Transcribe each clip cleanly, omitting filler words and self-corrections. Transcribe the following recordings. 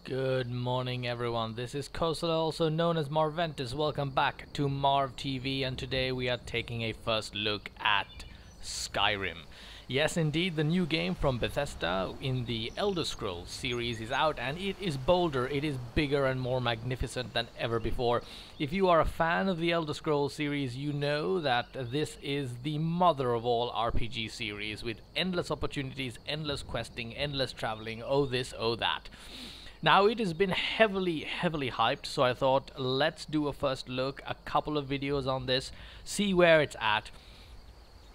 Good morning everyone, this is Kosala, also known as Marventus. Welcome back to Marv TV, and today we are taking a first look at Skyrim. Yes indeed, the new game from Bethesda in the Elder Scrolls series is out, and it is bolder, it is bigger and more magnificent than ever before. If you are a fan of the Elder Scrolls series, you know that this is the mother of all RPG series, with endless opportunities, endless questing, endless traveling, oh this, oh that. Now it has been heavily hyped, so I thought let's do a first look, a couple of videos on this, see where it's at.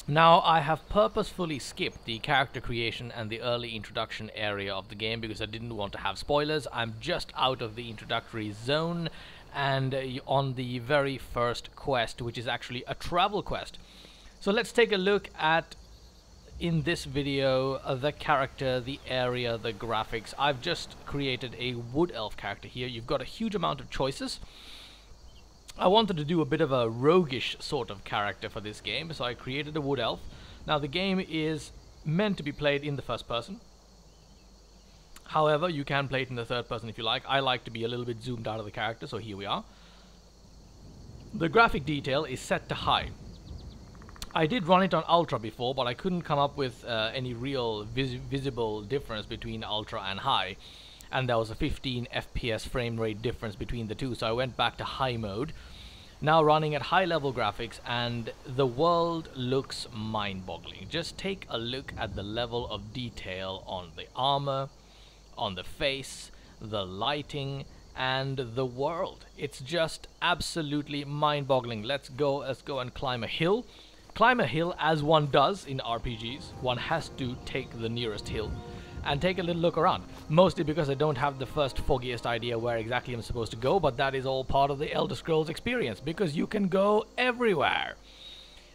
Now I have purposefully skipped the character creation and the early introduction area of the game because I didn't want to have spoilers. I'm just out of the introductory zone and on the very first quest, which is actually a travel quest. So let's take a look at, in this video, the character, the area, the graphics. I've just created a wood elf character here. You've got a huge amount of choices. I wanted to do a bit of a roguish sort of character for this game, so I created a wood elf. Now the game is meant to be played in the first person. However, you can play it in the third person if you like. I like to be a little bit zoomed out of the character, so here we are. The graphic detail is set to high. I did run it on Ultra before, but I couldn't come up with any real visible difference between Ultra and High. And there was a 15 FPS frame rate difference between the two, so I went back to High mode. Now running at high level graphics, and the world looks mind-boggling. Just take a look at the level of detail on the armor, on the face, the lighting, and the world. It's just absolutely mind-boggling. Let's go and climb a hill. Climb a hill as one does in RPGs. One has to take the nearest hill and take a little look around. Mostly because I don't have the first foggiest idea where exactly I'm supposed to go, but that is all part of the Elder Scrolls experience, because you can go everywhere.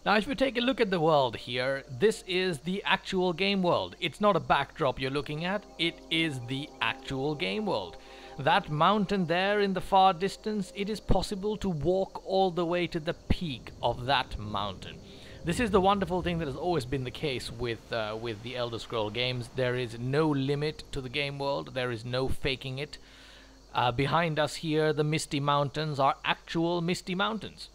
Now if you take a look at the world here, this is the actual game world. It's not a backdrop you're looking at, it is the actual game world. That mountain there in the far distance, it is possible to walk all the way to the peak of that mountain. This is the wonderful thing that has always been the case with the Elder Scroll games. There is no limit to the game world. There is no faking it. Behind us here, the Misty Mountains are actual Misty Mountains.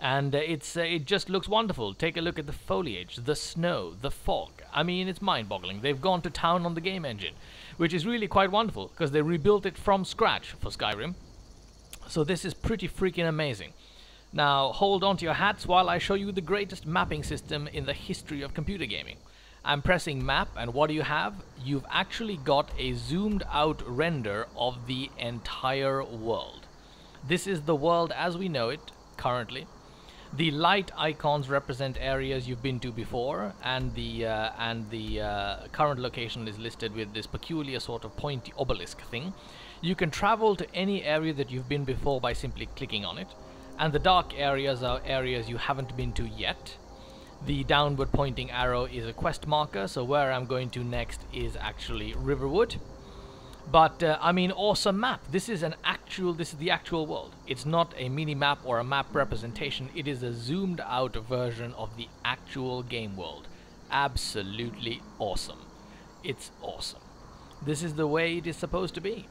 And it just looks wonderful. Take a look at the foliage, the snow, the fog. I mean, it's mind-boggling. They've gone to town on the game engine, which is really quite wonderful, because they rebuilt it from scratch for Skyrim. So this is pretty freaking amazing. Now, hold on to your hats while I show you the greatest mapping system in the history of computer gaming. I'm pressing map, and what do you have? You've actually got a zoomed out render of the entire world. This is the world as we know it currently. The light icons represent areas you've been to before, and the current location is listed with this peculiar sort of pointy obelisk thing. You can travel to any area that you've been before by simply clicking on it. And the dark areas are areas you haven't been to yet. The downward pointing arrow is a quest marker, so where I'm going to next is actually Riverwood. But I mean, awesome map. This is the actual world. It's not a mini map or a map representation. It is a zoomed out version of the actual game world. Absolutely awesome. It's awesome. This is the way it is supposed to be.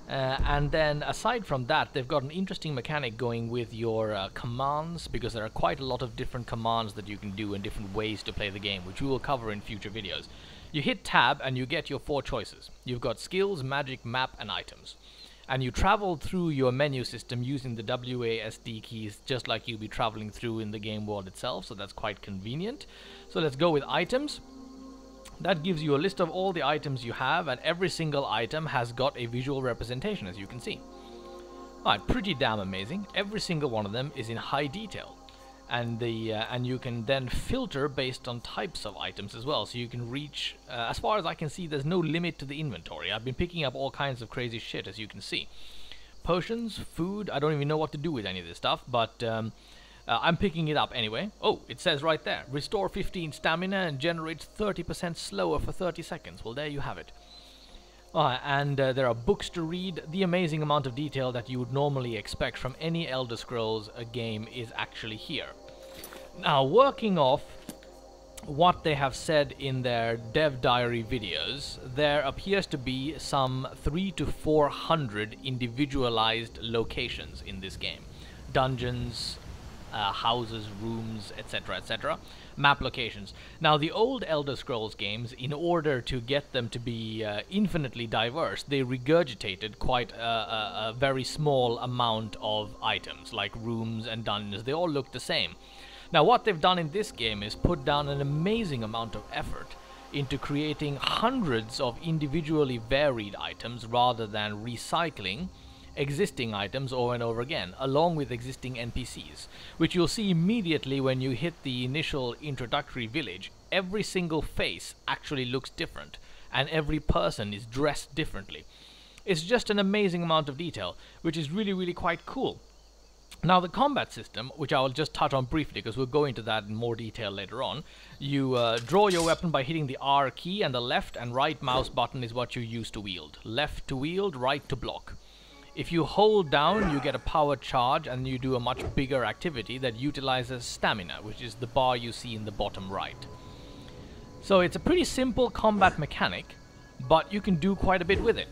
And then aside from that, they've got an interesting mechanic going with your commands, because there are quite a lot of different commands that you can do and different ways to play the game, which we will cover in future videos. You hit tab and you get your 4 choices. You've got skills, magic, map, and items. And you travel through your menu system using the WASD keys, just like you'll be traveling through in the game world itself, so that's quite convenient. So let's go with items. That gives you a list of all the items you have, and every single item has got a visual representation, as you can see. Alright, pretty damn amazing. Every single one of them is in high detail. And you can then filter based on types of items as well, so you can reach, as far as I can see, there's no limit to the inventory. I've been picking up all kinds of crazy shit, as you can see. Potions, food, I don't even know what to do with any of this stuff, but I'm picking it up anyway. Oh, it says right there, restore 15 stamina and generates 30% slower for 30 seconds. Well, there you have it. And there are books to read. The amazing amount of detail that you would normally expect from any Elder Scrolls game is actually here. Now, working off what they have said in their dev diary videos, there appears to be some 300 to 400 individualized locations in this game. Dungeons, houses, rooms, etc., etc. Map locations. Now, the old Elder Scrolls games, in order to get them to be infinitely diverse, they regurgitated quite a very small amount of items, like rooms and dungeons. They all look the same. Now, what they've done in this game is put down an amazing amount of effort into creating hundreds of individually varied items rather than recycling existing items over and over again, along with existing NPCs, which you'll see immediately when you hit the initial introductory village. Every single face actually looks different, and every person is dressed differently. It's just an amazing amount of detail, which is really, really quite cool. Now, the combat system, which I will just touch on briefly because we'll go into that in more detail later on. You draw your weapon by hitting the R key, and the left and right mouse button is what you use to wield. Left to wield, right to block. If you hold down, you get a power charge, and you do a much bigger activity that utilizes stamina, which is the bar you see in the bottom right. So it's a pretty simple combat mechanic, but you can do quite a bit with it.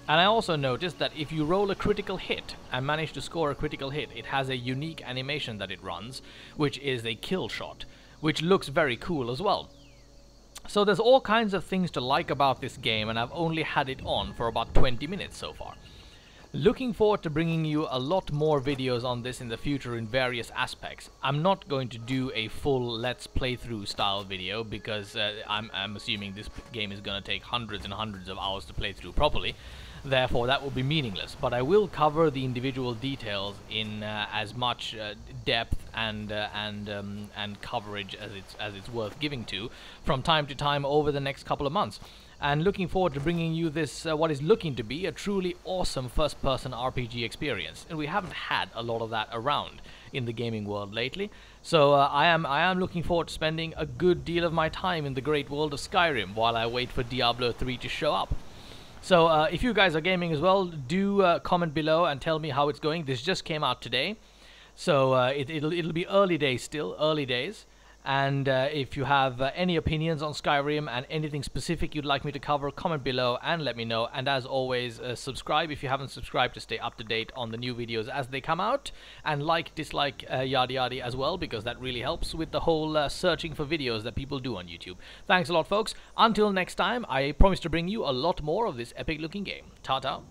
And I also noticed that if you roll a critical hit and manage to score a critical hit, it has a unique animation that it runs, which is a kill shot, which looks very cool as well. So there's all kinds of things to like about this game, and I've only had it on for about 20 minutes so far. Looking forward to bringing you a lot more videos on this in the future in various aspects. I'm not going to do a full let's play through style video because I'm assuming this game is going to take hundreds and hundreds of hours to play through properly. Therefore, that will be meaningless. But I will cover the individual details in as much depth and coverage as it's worth giving to from time to time over the next couple of months. And looking forward to bringing you this, what is looking to be a truly awesome first-person RPG experience. And we haven't had a lot of that around in the gaming world lately. So I am looking forward to spending a good deal of my time in the great world of Skyrim while I wait for Diablo 3 to show up. So if you guys are gaming as well, do comment below and tell me how it's going. This just came out today, so it'll be early days still, early days. And if you have any opinions on Skyrim and anything specific you'd like me to cover, comment below and let me know. And as always, subscribe if you haven't subscribed to stay up to date on the new videos as they come out. And like, dislike, yada yada as well, because that really helps with the whole searching for videos that people do on YouTube. Thanks a lot, folks. Until next time, I promise to bring you a lot more of this epic looking game. Ta-ta.